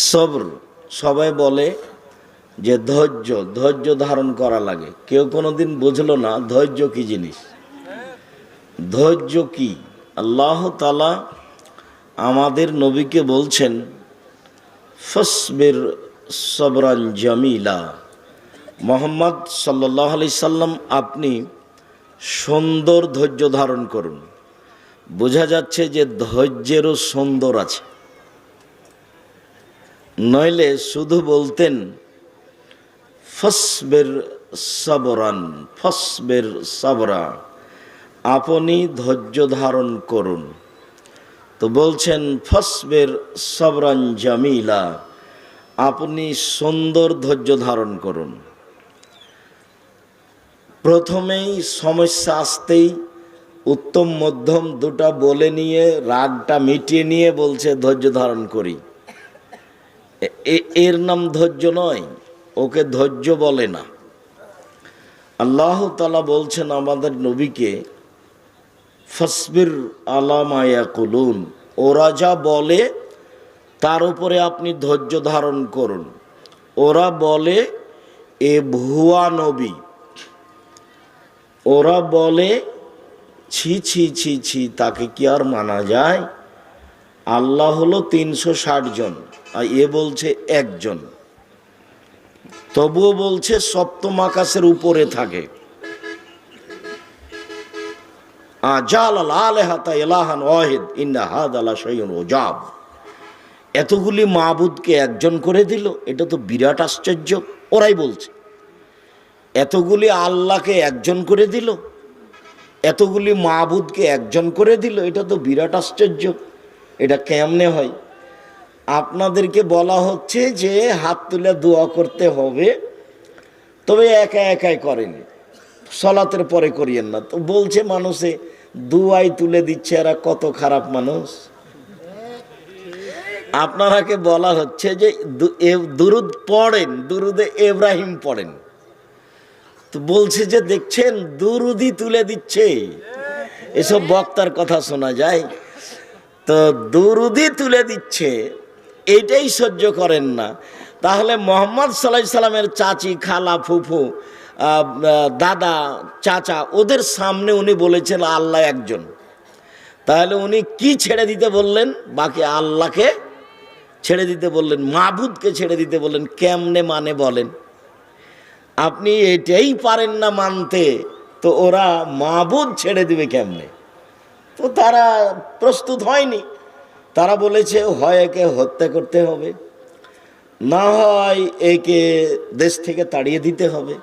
সবর, সবাই বলে যে ধৈর্য, ধৈর্য ধারণ করা লাগে। কেউ কোনোদিন বুঝলো না ধৈর্য কি জিনিস। ধৈর্য কি? আল্লাহ তাআলা আমাদের নবীকে বলছেন ফসবির সবরান জামিলা। মোহাম্মদ সাল্লাল্লাহু আলাইহি সাল্লাম, আপনি সুন্দর ধৈর্য ধারণ করুন। বোঝা যাচ্ছে যে ধৈর্যেরও সুন্দর আছে। নইলে শুধু বলতেন ফসবের সবরান, ফসবের সবরা, আপনি ধৈর্য ধারণ করুন। তো বলছেন ফসবের সবরান জামিলা, আপনি সুন্দর ধৈর্য ধারণ করুন। প্রথমেই সমস্যা আসতেই উত্তম মধ্যম দুটা বলে নিয়ে রাগটা মিটিয়ে নিয়ে বলছে ধৈর্য ধারণ করি। এর নাম ধৈর্য নয়, ওকে ধৈর্য বলে না। আল্লাহ তাআলা বলছেন আমাদের নবীকে ফসবির আলা মা ইয়াকুলুন, ওরা যা বলে তার উপরে আপনি ধৈর্য ধারণ করুন। ওরা বলে এ ভুয়া নবী, ওরা বলে ছি ছি ছি ছি, তাকে কি আর মানা যায়? আল্লাহ হলো 360 জন আর এ বলছে একজন। তবুও বলছে সপ্তম আকাশের উপরে থাকে। এতগুলি মাবুদকে একজন করে দিল, এটা তো বিরাট আশ্চর্য। ওরাই বলছে এতগুলি আল্লাহকে একজন করে দিল, এতগুলি মাবুদকে একজন করে দিল, এটা তো বিরাট আশ্চর্য। এটা কেমনে হয়? আপনাদেরকে বলা হচ্ছে যে হাত তুলে দোয়া করতে হবে, তবে একা একাই করেন, সলাতের পরে করিয়েন না। তো বলছে মানুষে দুয়াই তুলে দিচ্ছে, এরা কত খারাপ মানুষ। আপনারাকে বলা হচ্ছে যে দুরুদ পড়েন, দুরুদে ইব্রাহিম পড়েন। তো বলছে যে দেখছেন দুরুদি তুলে দিচ্ছে। এসব বক্তার কথা শোনা যায়। তো দুরুদি তুলে দিচ্ছে, এইটাই সহ্য করেন না। তাহলে মোহাম্মদ সাল্লাল্লাহু আলাইহি সাল্লামের চাচি, খালা, ফুফু, দাদা, চাচা, ওদের সামনে উনি বলেছেন আল্লাহ একজন। তাহলে উনি কি ছেড়ে দিতে বললেন? বাকি আল্লাহকে ছেড়ে দিতে বললেন, মাবুদকে ছেড়ে দিতে বললেন। কেমনে মানে বলেন? আপনি এটাই পারেন না মানতে, তো ওরা মাবুদ ছেড়ে দিবে কেমনে? তো তারা প্রস্তুত হয়নি। তারা বলেছে হয় একে হত্যা করতে হবে, না হয় একে দেশ থেকে তাড়িয়ে দিতে হবে,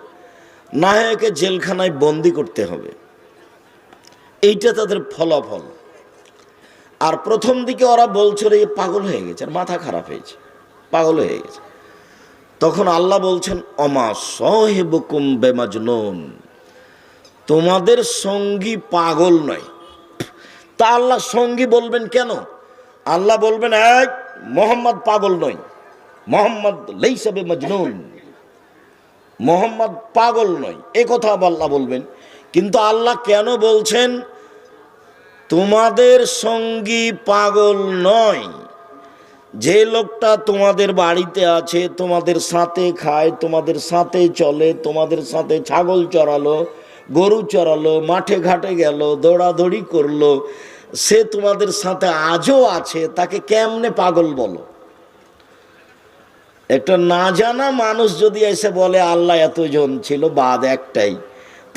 না হয় একে জেলখানায় বন্দি করতে হবে। এইটা তাদের ফলাফল। আর প্রথম দিকে ওরা বলছিল এ পাগল হয়ে গেছে, আর মাথা খারাপ হয়েছে, পাগল হয়ে গেছে। তখন আল্লাহ বলছেন অমা সাহিবুকুম বেমাজনুন, তোমাদের সঙ্গী পাগল নয়। তা আল্লাহ সঙ্গী বলবেন কেন? আল্লাহ বলবেন এক মোহাম্মদ পাগল নয়, মোহাম্মদ লাইসা বিমাজনুন, মোহাম্মদ পাগল নয়, এ কথা আল্লাহ বলবেন। কিন্তু আল্লাহ কেন বলছেন তোমাদের সঙ্গী পাগল নয়? যে লোকটা তোমাদের বাড়িতে আছে, তোমাদের সাথে খায়, তোমাদের সাথে চলে, তোমাদের সাথে ছাগল চড়ালো, গরু চড়ালো, মাঠে ঘাটে গেল, দৌড়াদৌড়ি করলো, সে তোমাদের সাথে আজও আছে, তাকে কেমনে পাগল বলো? একটা না জানা মানুষ যদি এসে বলে আল্লাহ এতজন ছিল, বাদ একটাই,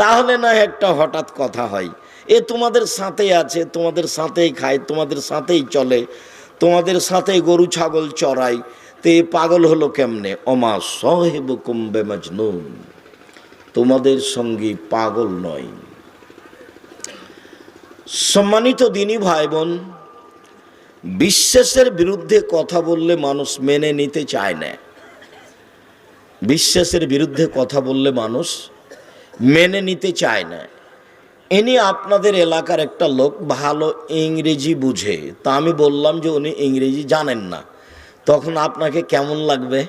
তাহলে না একটা হঠাৎ কথা হয়। এ তোমাদের সাথেই আছে, তোমাদের সাথেই খায়, তোমাদের সাথেই চলে, তোমাদের সাথে গরু ছাগল চড়ায়, তো এ পাগল হলো কেমনে? অমা সাহিবুকুম বিমাজনুন, তোমাদের সঙ্গী পাগল নয়। সম্মানিত দিনী ভাই বোন, বিশ্বাসের বিরুদ্ধে কথা বললে মানুষ মেনে নিতে চায় না। বিশ্বাসের বিরুদ্ধে কথা বললে মানুষ মেনে নিতে চায় না। ইনি আপনাদের এলাকার একটা লোক, ভালো ইংরেজি বুঝে। তা আমি বললাম যে উনি ইংরেজি জানেন না, তখন আপনাকে কেমন লাগবে?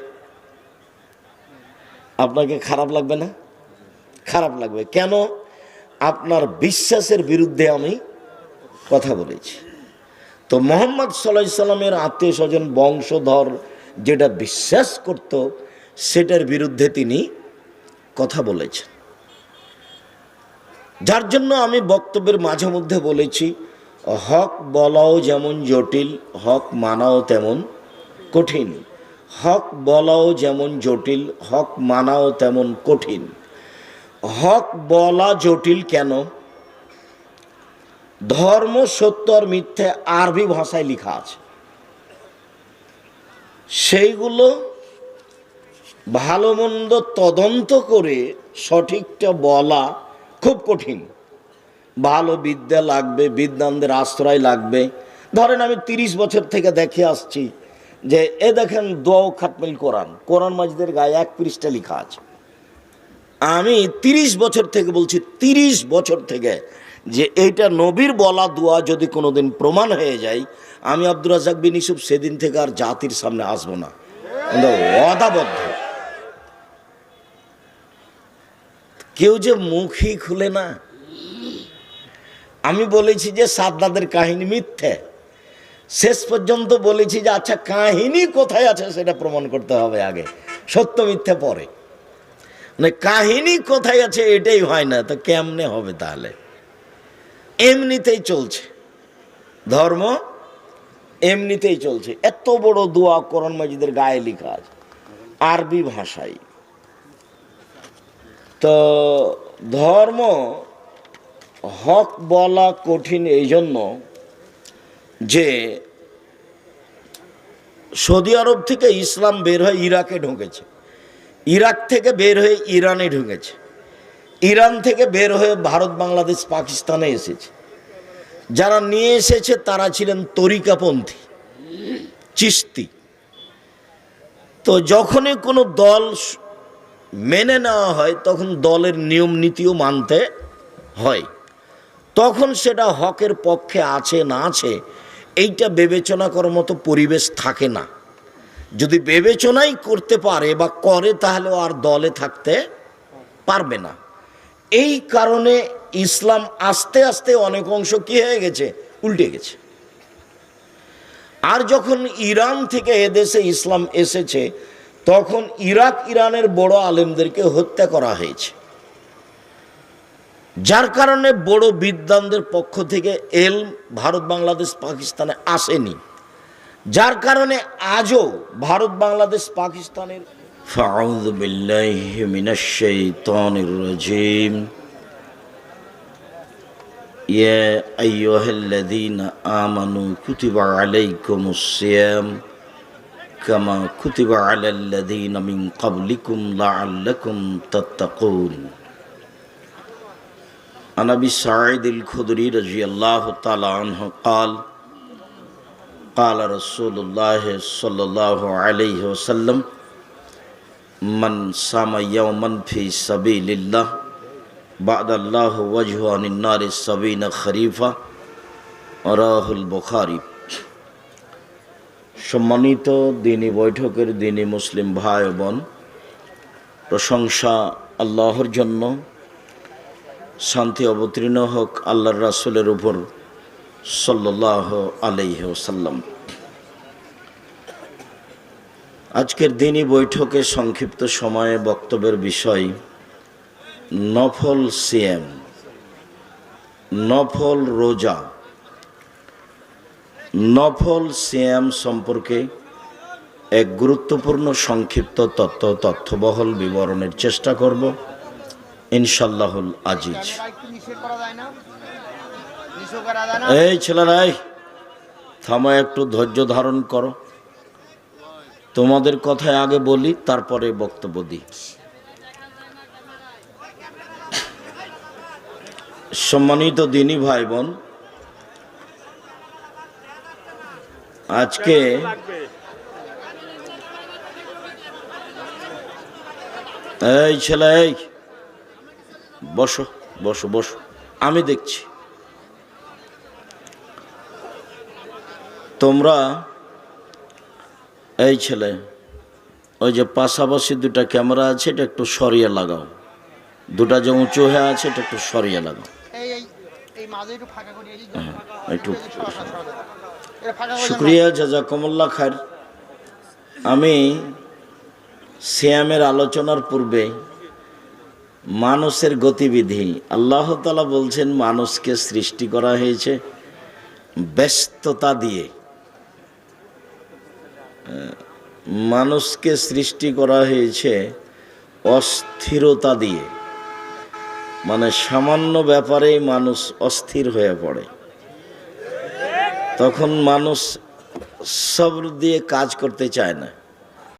আপনাকে খারাপ লাগবে না? খারাপ লাগবে। কেন? আপনার বিশ্বাসের বিরুদ্ধে আমি কথা বলেছি। তো মোহাম্মদ সাল্লাল্লাহু আলাইহি সাল্লামের আত্মীয় স্বজন, বংশধর যেটা বিশ্বাস করত সেটার বিরুদ্ধে তিনি কথা বলেছেন। যার জন্য আমি বক্তব্যের মাঝে মধ্যে বলেছি, হক বলাও যেমন জটিল, হক মানাও তেমন কঠিন। হক বলাও যেমন জটিল, হক মানাও তেমন কঠিন। হক বলা জটিল কেন? ধর্ম, সত্য আর মিথ্যে আরবি ভাষায় লেখা আছে, সেইগুলো ভালো মন্দ তদন্ত করে সঠিকটা বলা খুব কঠিন। ভালো বিদ্যা লাগবে, বিদ্বানদের আশ্রয় লাগবে। ধরেন আমি 30 বছর থেকে দেখে আসছি যে দেখেন দোয়া খাতমিল কোরআন, কোরআন মাজিদের গায়ে 1 পৃষ্ঠা লেখা আছে। আমি 30 বছর থেকে বলছি, 30 বছর থেকে, যে এইটা নবীর বলা দোয়া যদি কোনোদিন প্রমাণ হয়ে যায়, আমি আব্দুর রাজ্জাক বিন ইউসুফ সেদিন থেকে আর জাতির সামনে আসবো না, ওয়াদাবদ্ধ। কেউ যে মুখই খুলে না। আমি বলেছি যে সাদ্দাতের কাহিনী মিথ্যে, শেষ পর্যন্ত বলেছি যে আচ্ছা কাহিনী কোথায় আছে সেটা প্রমাণ করতে হবে আগে, সত্য মিথ্যে পরে। মানে কাহিনী কোথায় আছে এটাই হয় না, তো কেমনে হবে? তাহলে এমনিতেই চলছে ধর্ম, এমনিতেই চলছে। এত বড় দোয়া কোরআন মাজিদের গায়ে লেখা আছে আরবি ভাষায়। তো ধর্ম হক বলা কঠিন এই জন্য যে সৌদি আরব থেকে ইসলাম বের হয়ে ইরাকে ঢুকেছে, ইরাক থেকে বের হয়ে ইরানে ঢুকেছে, ইরান থেকে বের হয়ে ভারত, বাংলাদেশ, পাকিস্তানে এসেছে। যারা নিয়ে এসেছে তারা ছিলেন তরিকাপন্থী, চিশতি। তো যখনই কোনো দল মেনে নেওয়া হয় তখন দলের নিয়ম নীতিও মানতে হয়। তখন সেটা হকের পক্ষে আছে না আছে এইটা বিবেচনা করার মতো পরিবেশ থাকে না। যদি বিবেচনাই করতে পারে বা করে তাহলে আর দলে থাকতে পারবে না। এই কারণে ইসলাম আস্তে আস্তে অনেক অংশ কি হয়ে গেছে, উল্টে গেছে। আর যখন ইরান থেকে এদেশে ইসলাম এসেছে তখন ইরাক, ইরানের বড় আলেমদেরকে হত্যা করা হয়েছে। যার কারণে বড় বিদ্বানদের পক্ষ থেকে এলম ভারত, বাংলাদেশ, পাকিস্তানে আসেনি। যার কারণে আজও ভারত, বাংলাদেশ, পাকিস্তানের ফাউযু বিল্লাহি মিনাশ শাইতানির রাজিম ইয়া আইয়ুহাল্লাযীনা আমানু কুতিবা আলাইকুমুস সিয়াম কামা কুতিবা আলাল্লাযীনা মিন ক্বাবলিকুম লাআল্লাকুম তাত্তাকুন। عن أبي سعيد الخدري رضي الله تعالى عنه قال قال رسول الله صلى الله عليه وسلم من صام يوما في سبيل الله بعد الله وجهه عن النار 70 خريفا رواه البخاري। সম্মানিত দিনী বৈঠকের দিনী মুসলিম ভাই বোন, প্রশংসা আল্লাহর জন্য, শান্তি অবতীর্ণ হোক আল্লাহর রাসূলের উপর সাল্লাল্লাহু আলাইহি ওয়াসাল্লাম। আজকের দিনী বৈঠকে সংক্ষিপ্ত সময়ে বক্তব্যের বিষয় নফল সিয়াম, নফল রোজা। নফল সিয়াম সম্পর্কে এক গুরুত্বপূর্ণ সংক্ষিপ্ত তথ্যবহল বিবরণের চেষ্টা করব ইনশাআল্লাহুল আজিজ। এই ছেলেরাই থামো, একটু ধৈর্য ধারণ করো। তোমাদের কথায় আগে বলি, তারপরে বক্তব্য দিই। সম্মানিত দিনী ভাই বোন, আজকে এই ছেলে, এই বসো বসো বসো, আমি দেখছি। তোমরা এই ছেলে, ওই যে পাশাপাশি দুটা ক্যামেরা আছে এটা একটু সরিয়ে লাগাও, দুটা যে উঁচু হয়ে আছে এটা একটু সরিয়ে লাগাও। একটু শুক্রিয়া, জাযাকুমুল্লাহ খায়র। আমি সিয়ামের আলোচনার পূর্বে মানুষের গতিবিধি, আল্লাহ তাআলা বলছেন মানুষকে সৃষ্টি করা হয়েছে ব্যস্ততা দিয়ে। মানুষকে সৃষ্টি করা হয়েছে অস্থিরতা দিয়ে, মানে সামান্য ব্যাপারেই মানুষ অস্থির হয়ে পড়ে। তখন মানুষ সবর দিয়ে কাজ করতে চায় না।